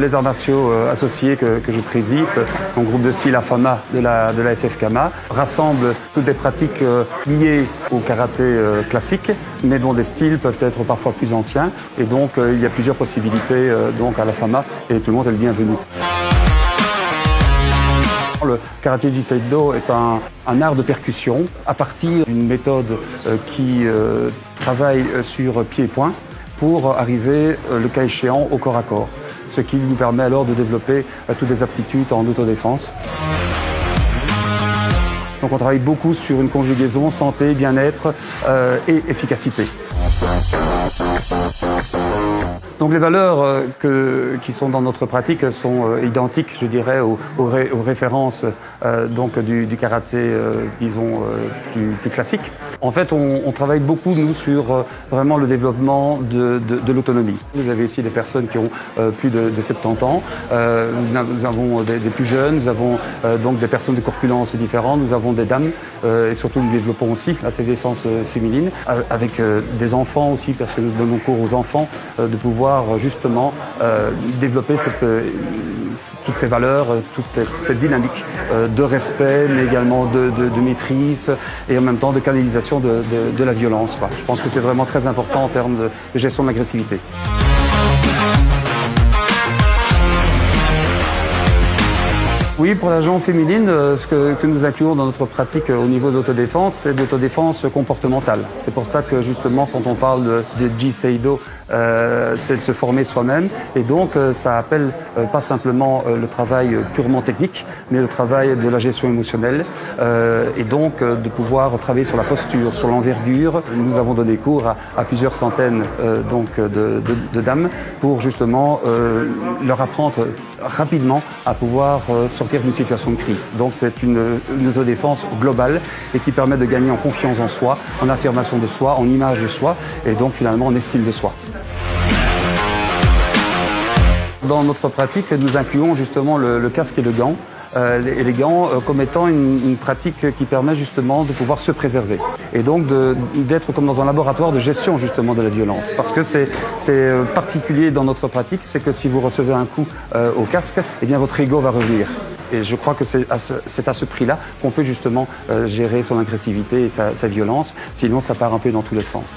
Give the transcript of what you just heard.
Les arts martiaux associés que je préside, mon groupe de style AFAMA de la FFKMA, rassemble toutes les pratiques liées au karaté classique, mais dont les styles peuvent être parfois plus anciens. Et donc, il y a plusieurs possibilités donc à l'AFAMA et tout le monde est le bienvenu. Le karaté Jiseido est un art de percussion à partir d'une méthode qui travaille sur pied et poing pour arriver, le cas échéant, au corps à corps. Ce qui nous permet alors de développer toutes les aptitudes en autodéfense. Donc on travaille beaucoup sur une conjugaison santé, bien-être et efficacité. Donc les valeurs qui sont dans notre pratique sont identiques, je dirais, aux références donc du karaté, disons, plus classique. En fait, on travaille beaucoup, nous, sur vraiment le développement de l'autonomie. Vous avez ici des personnes qui ont plus de 70 ans, nous avons des plus jeunes, nous avons donc des personnes de corpulence différentes, nous avons des dames et surtout nous développons aussi la défense féminine avec des enfants aussi, parce que nous donnons cours aux enfants de pouvoir justement développer toutes ces valeurs, toute cette dynamique de respect, mais également de maîtrise et en même temps de canalisation de la violence, quoi. Je pense que c'est vraiment très important en termes de gestion de l'agressivité. Oui, pour la gente féminine, ce que nous incluons dans notre pratique au niveau de l'autodéfense, c'est de l'autodéfense comportementale. C'est pour ça que justement, quand on parle de Jiseido, c'est de se former soi-même. Et donc, ça appelle pas simplement le travail purement technique, mais le travail de la gestion émotionnelle. Et donc, de pouvoir travailler sur la posture, sur l'envergure. Nous avons donné cours à plusieurs centaines donc de dames pour justement leur apprendre rapidement à pouvoir sortir d'une situation de crise. Donc c'est une autodéfense globale et qui permet de gagner en confiance en soi, en affirmation de soi, en image de soi et donc finalement en estime de soi. Dans notre pratique, nous incluons justement le casque et le gant. Et les gants comme étant une pratique qui permet justement de pouvoir se préserver et donc d'être comme dans un laboratoire de gestion justement de la violence, parce que c'est particulier dans notre pratique, c'est que si vous recevez un coup au casque, eh bien votre ego va revenir. Et je crois que c'est à ce prix-là qu'on peut justement gérer son agressivité et sa violence, sinon ça part un peu dans tous les sens.